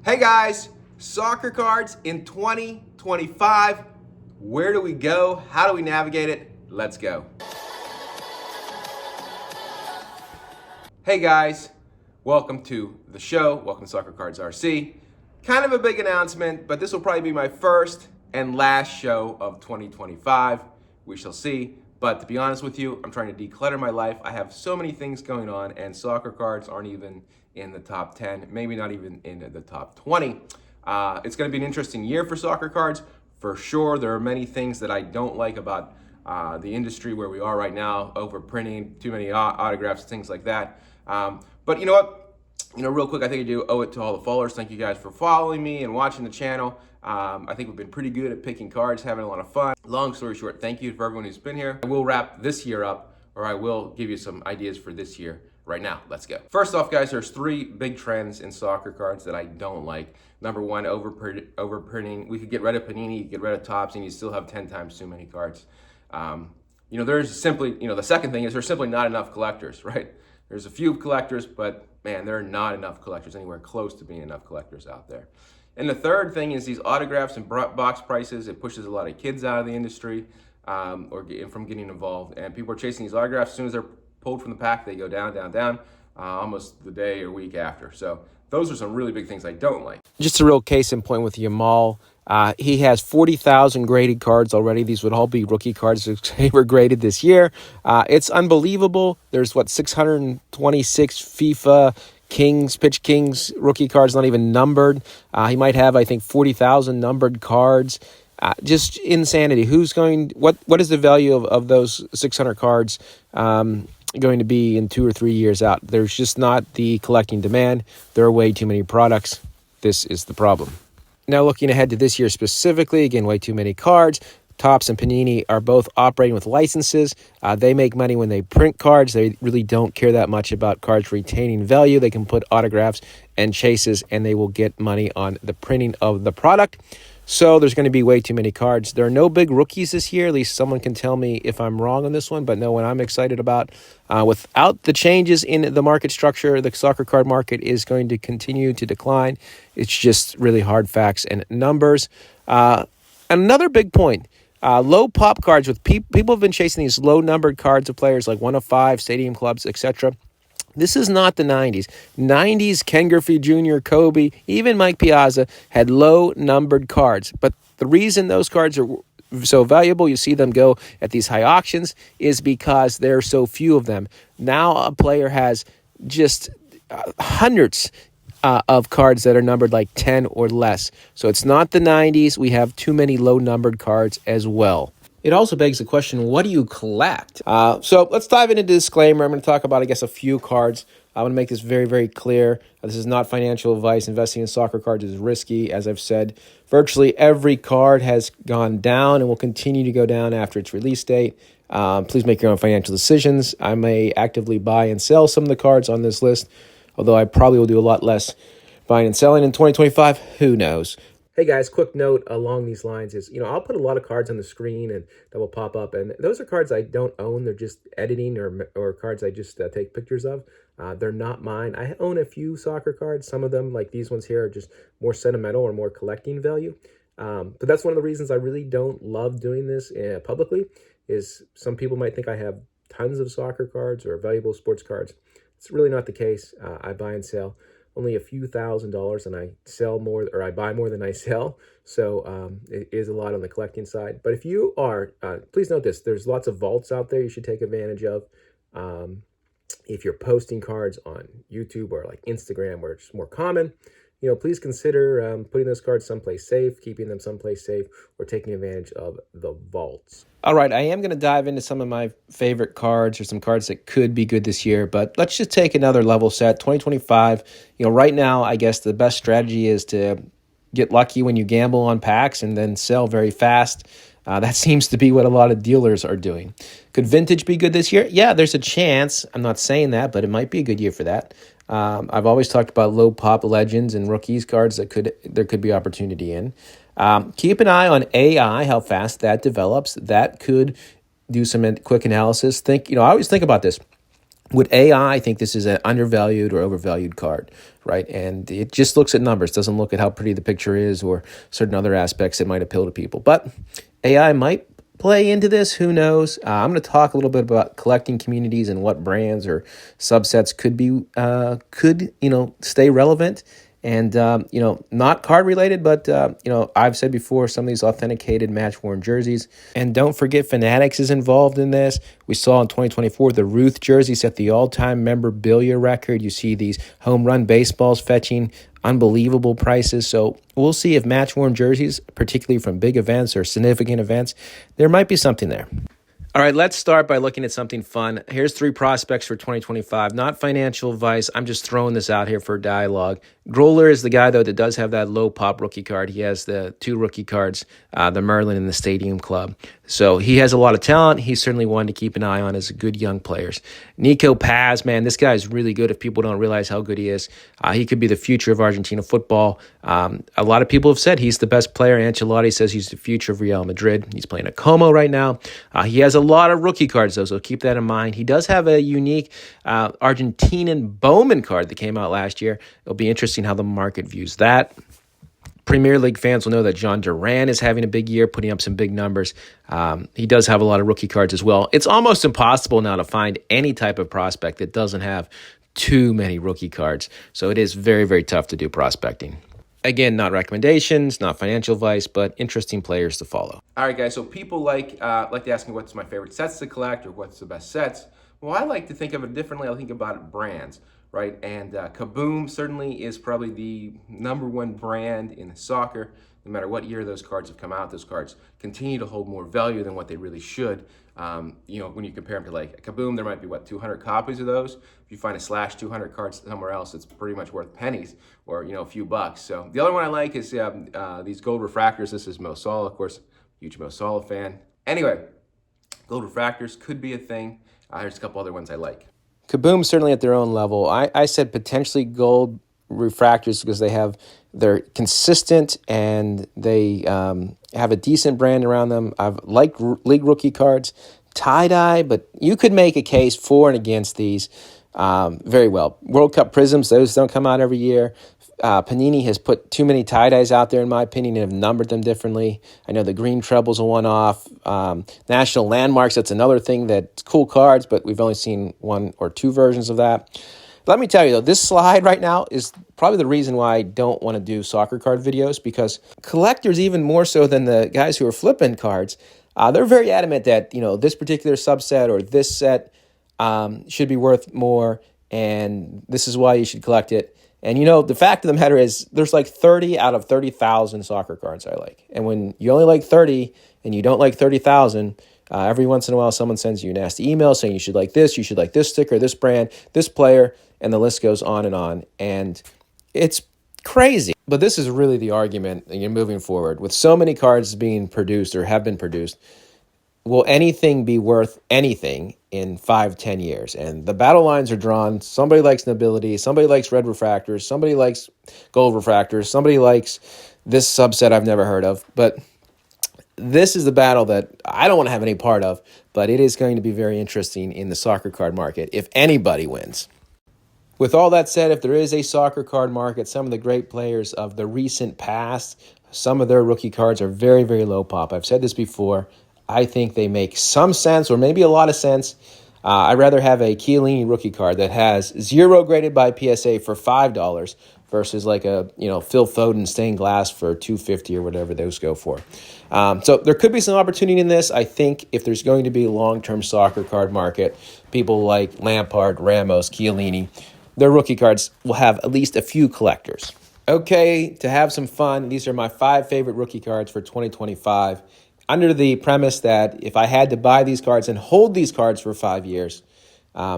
Hey guys, soccer cards in 2025. Where do we go? How do we navigate it? Let's go. Hey guys, welcome to the show. Welcome to Soccer Cards RC. Kind of a big announcement, but this will probably be my first and last show of 2025. We shall see. But to be honest with you, I'm trying to declutter my life. I have so many things going on, and soccer cards aren't even in the top 10, maybe not even in the top 20. It's going to be an interesting year for soccer cards, for sure. There are many things that I don't like about the industry where we are right now, overprinting, too many autographs, things like that. But you know what? Real quick, I think I do owe it to all the followers. Thank you guys for following me and watching the channel. I think we've been pretty good at picking cards, having a lot of fun. Long story short, thank you for everyone who's been here. I will wrap this year up, or I will give you some ideas for this year. Right now, let's go. First off, guys, there's three big trends in soccer cards that I don't like. Number one, overprinting. We could get rid of Panini, get rid of Topps, and you still have 10 times too many cards. There's simply, the second thing is there's simply not enough collectors, right? There's a few collectors, but man, there are not enough collectors, anywhere close to being enough collectors out there. And the third thing is these autographs and box prices. It pushes a lot of kids out of the industry from getting involved. And people are chasing these autographs. As soon as they're pulled from the pack, they go down, down, down, almost the day or week after. So those are some really big things I don't like. Just a real case in point with Yamal. He has 40,000 graded cards already. These would all be rookie cards if they were graded this year. It's unbelievable. There's, 626 FIFA Pitch Kings rookie cards, not even numbered. He might have, I think, 40,000 numbered cards. Just insanity. What is the value of those 600 cards going to be in 2 or 3 years out? There's just not the collecting demand. There are way too many products. This is the problem. Now, looking ahead to this year specifically, again, way too many cards. Topps and Panini are both operating with licenses. They make money when they print cards. They really don't care that much about cards retaining value. They can put autographs and chases, and they will get money on the printing of the product. So there's going to be way too many cards. There are no big rookies this year. At least someone can tell me if I'm wrong on this one, but no one I'm excited about. Without the changes in the market structure, the soccer card market is going to continue to decline. It's just really hard facts and numbers. Another big point, low pop cards. With people have been chasing these low-numbered cards of players like 1 of 5, stadium clubs, etc. This is not the 90s. 90s, Ken Griffey Jr., Kobe, even Mike Piazza had low-numbered cards. But the reason those cards are so valuable, you see them go at these high auctions, is because there are so few of them. Now a player has just hundreds of cards that are numbered like 10 or less. So it's not the 90s. We have too many low-numbered cards as well. It also begs the question, what do you collect? So let's dive into the disclaimer. I'm going to talk about, a few cards. I want to make this very, very clear. This is not financial advice. Investing in soccer cards is risky. As I've said, virtually every card has gone down and will continue to go down after its release date. Please make your own financial decisions. I may actively buy and sell some of the cards on this list, although I probably will do a lot less buying and selling in 2025. Who knows? Hey guys, quick note along these lines is, I'll put a lot of cards on the screen and that will pop up. And those are cards I don't own. They're just editing or cards I just take pictures of. They're not mine. I own a few soccer cards. Some of them, like these ones here, are just more sentimental or more collecting value. But that's one of the reasons I really don't love doing this publicly, is some people might think I have tons of soccer cards or valuable sports cards. It's really not the case. I buy and sell only a few $1,000s, and I sell more, or I buy more than I sell. So it is a lot on the collecting side. But if you are, please note this, there's lots of vaults out there you should take advantage of. If you're posting cards on YouTube or like Instagram, where it's more common, please consider putting those cards someplace safe, keeping them someplace safe, or taking advantage of the vaults. All right, I am going to dive into some of my favorite cards, or some cards that could be good this year, but let's just take another level set. 2025, right now, I guess the best strategy is to get lucky when you gamble on packs and then sell very fast. That seems to be what a lot of dealers are doing. Could vintage be good this year? Yeah, there's a chance. I'm not saying that, but it might be a good year for that. I've always talked about low pop legends and rookies cards that there could be opportunity in. Keep an eye on AI, how fast that develops. That could do some quick analysis. I always think about this. With AI, I think this is an undervalued or overvalued card, right? And it just looks at numbers, doesn't look at how pretty the picture is or certain other aspects that might appeal to people. But AI might play into this. Who knows? I'm going to talk a little bit about collecting communities and what brands or subsets could stay relevant. And, not card related, but, I've said before, some of these authenticated match worn jerseys. And don't forget, Fanatics is involved in this. We saw in 2024, the Ruth jersey set the all-time memorabilia record. You see these home run baseballs fetching unbelievable prices. So we'll see if match worn jerseys, particularly from big events or significant events, there might be something there. All right, let's start by looking at something fun. Here's 3 prospects for 2025. Not financial advice. I'm just throwing this out here for dialogue. Groller is the guy, though, that does have that low pop rookie card. He has the 2 rookie cards, the Merlin and the Stadium Club. So he has a lot of talent. He's certainly one to keep an eye on as a good young players. Nico Paz, man, this guy is really good if people don't realize how good he is. He could be the future of Argentina football. A lot of people have said he's the best player. Ancelotti says he's the future of Real Madrid. He's playing at Como right now. He has a lot of rookie cards, though, so keep that in mind. He does have a unique Argentinian Bowman card that came out last year. It'll be interesting how the market views that. Premier League fans will know that John Duran is having a big year, putting up some big numbers. He does have a lot of rookie cards as well. It's almost impossible now to find any type of prospect that doesn't have too many rookie cards. So it is very, very tough to do prospecting. Again, not recommendations, not financial advice, but interesting players to follow. All right, guys. So people like to ask me what's my favorite sets to collect or what's the best sets. Well, I like to think of it differently. I think about it brands, right? And Kaboom certainly is probably the #1 brand in soccer. No matter what year those cards have come out, those cards continue to hold more value than what they really should. When you compare them to like Kaboom, there might be 200 copies of those. If you find a slash 200 cards somewhere else, it's pretty much worth pennies or a few bucks. So the other one I like is these gold refractors. This is Mo Salah, of course, huge Mo Salah fan. Anyway, gold refractors could be a thing. There's a couple other ones I like. Kaboom certainly at their own level. I said potentially gold refractors because they're consistent and they have a decent brand around them. I've liked league rookie cards, tie-dye, but you could make a case for and against these very well. World Cup Prisms, those don't come out every year. Panini has put too many tie-dyes out there, in my opinion, and have numbered them differently. I know the Green Treble's a one-off. National Landmarks, that's another thing that's cool cards, but we've only seen 1 or 2 versions of that. Let me tell you, though, this slide right now is probably the reason why I don't want to do soccer card videos, because collectors, even more so than the guys who are flipping cards, they're very adamant that, this particular subset or this set should be worth more, and this is why you should collect it. And, the fact of the matter is there's like 30 out of 30,000 soccer cards I like. And when you only like 30 and you don't like 30,000, every once in a while someone sends you a nasty email saying you should like this sticker, this brand, this player, and the list goes on. And it's crazy. But this is really the argument moving forward. With so many cards being produced or have been produced, will anything be worth anything in 5-10 years? And the battle lines are drawn. Somebody likes nobility. Somebody likes red refractors. Somebody likes gold refractors. Somebody likes this subset I've never heard of. But this is the battle that I don't want to have any part of, but it is going to be very interesting in the soccer card market if anybody wins. With all that said, if there is a soccer card market, some of the great players of the recent past, some of their rookie cards are very, very low pop. I've said this before. I think they make some sense or maybe a lot of sense. I'd rather have a Chiellini rookie card that has 0 graded by PSA for $5 versus like a Phil Foden stained glass for $250 or whatever those go for. So there could be some opportunity in this. I think if there's going to be a long-term soccer card market, people like Lampard, Ramos, Chiellini, their rookie cards will have at least a few collectors. Okay, to have some fun, these are my 5 favorite rookie cards for 2025. Under the premise that if I had to buy these cards and hold these cards for 5 years,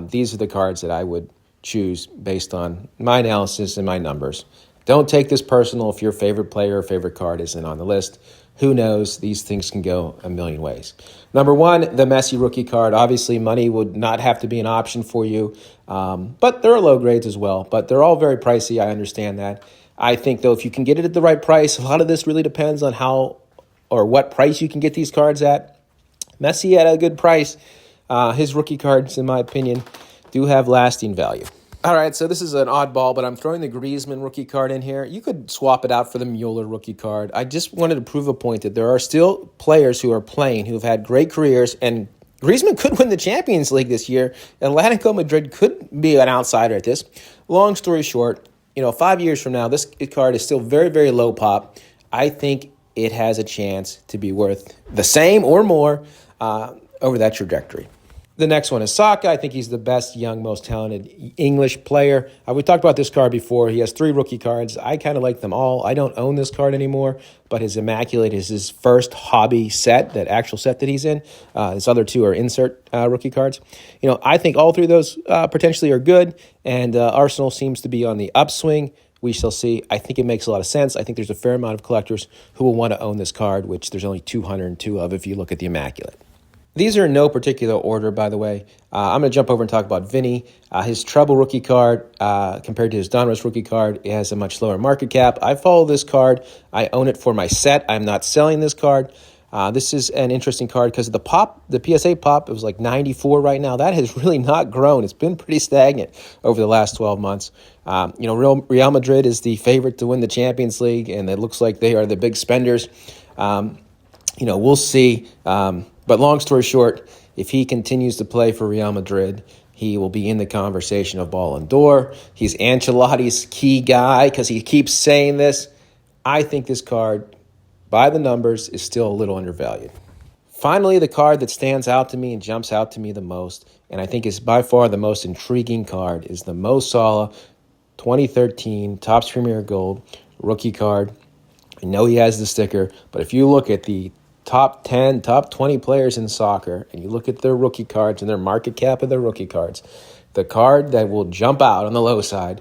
these are the cards that I would choose based on my analysis and my numbers. Don't take this personal if your favorite player or favorite card isn't on the list. Who knows? These things can go a million ways. Number 1, the Messi rookie card. Obviously, money would not have to be an option for you, but there are low grades as well. But they're all very pricey. I understand that. I think, though, if you can get it at the right price, a lot of this really depends on how or what price you can get these cards at. Messi at a good price. His rookie cards, in my opinion, do have lasting value. All right, so this is an oddball, but I'm throwing the Griezmann rookie card in here. You could swap it out for the Mueller rookie card. I just wanted to prove a point that there are still players who are playing who have had great careers, and Griezmann could win the Champions League this year. Atletico Madrid could be an outsider at this. Long story short, 5 years from now, this card is still very, very low pop. I think it has a chance to be worth the same or more over that trajectory. The next one is Saka. I think he's the best young, most talented English player. We talked about this card before. He has 3 rookie cards. I kind of like them all. I don't own this card anymore, but his Immaculate is his first hobby set, that actual set that he's in. His other 2 are insert rookie cards. I think all 3 of those potentially are good, and Arsenal seems to be on the upswing. We shall see. I think it makes a lot of sense. I think there's a fair amount of collectors who will want to own this card, which there's only 202 of if you look at the Immaculate. These are in no particular order, by the way. I'm going to jump over and talk about Vinny. His treble rookie card, compared to his Donruss rookie card, it has a much lower market cap. I follow this card. I own it for my set. I'm not selling this card. This is an interesting card because the PSA pop, it was like 94 right now. That has really not grown. It's been pretty stagnant over the last 12 months. Real Madrid is the favorite to win the Champions League, and it looks like they are the big spenders. We'll see. But long story short, if he continues to play for Real Madrid, he will be in the conversation of Ballon d'Or. He's Ancelotti's key guy because he keeps saying this. I think this card, by the numbers, is still a little undervalued. Finally, the card that stands out to me and jumps out to me the most, and I think is by far the most intriguing card, is the Mo Salah 2013 Topps Premier Gold rookie card. I know he has the sticker, but if you look at the top 10, top 20 players in soccer, and you look at their rookie cards and their market cap of their rookie cards, the card that will jump out on the low side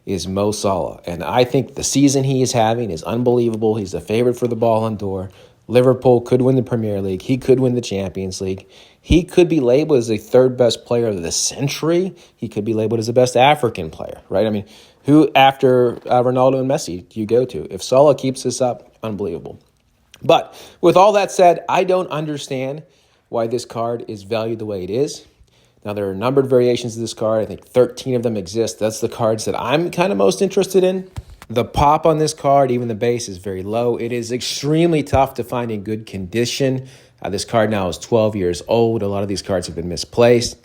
is Mo Salah. And I think the season he is having is unbelievable. He's the favorite for the Ballon d'Or. Liverpool could win the Premier League. He could win the Champions League. He could be labeled as the 3rd best player of the century. He could be labeled as the best African player, right? I mean, who after Ronaldo and Messi do you go to? If Salah keeps this up, unbelievable. But with all that said, I don't understand why this card is valued the way it is. Now, there are numbered variations of this card. I think 13 of them exist. That's the cards that I'm kind of most interested in. The pop on this card, even the base, is very low. It is extremely tough to find in good condition. This card now is 12 years old. A lot of these cards have been misplaced.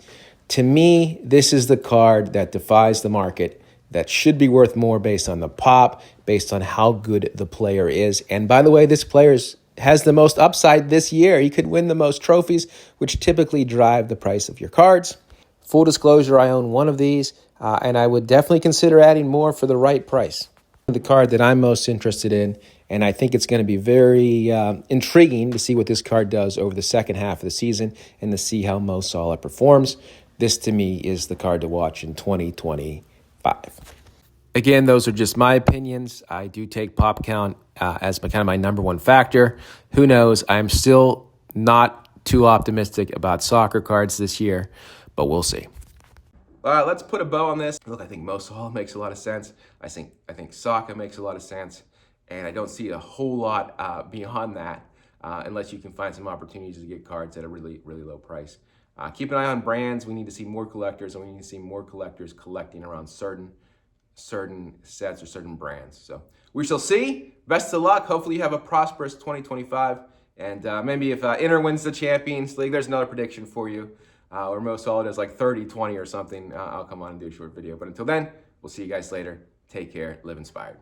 To me, this is the card that defies the market, that should be worth more based on the pop, based on how good the player is. And by the way, this player has the most upside this year. He could win the most trophies, which typically drive the price of your cards. Full disclosure, I own one of these, and I would definitely consider adding more for the right price. The card that I'm most interested in, and I think it's going to be very intriguing to see what this card does over the second half of the season and to see how Mo Salah performs. This, to me, is the card to watch in 2025. Again, those are just my opinions. I do take pop count as my number one factor. Who knows? I'm still not too optimistic about soccer cards this year, but we'll see. All right, let's put a bow on this. Look, I think Mo Salah makes a lot of sense. I think Saka makes a lot of sense, and I don't see a whole lot beyond that unless you can find some opportunities to get cards at a really, really low price. Keep an eye on brands. We need to see more collectors, and we need to see more collectors collecting around certain sets or certain brands. So we shall see. Best of luck. Hopefully you have a prosperous 2025. And maybe if Inter wins the Champions League, there's another prediction for you. Or Mo Salah does like 30-20 or something. I'll come on and do a short video. But until then, we'll see you guys later. Take care. Live inspired.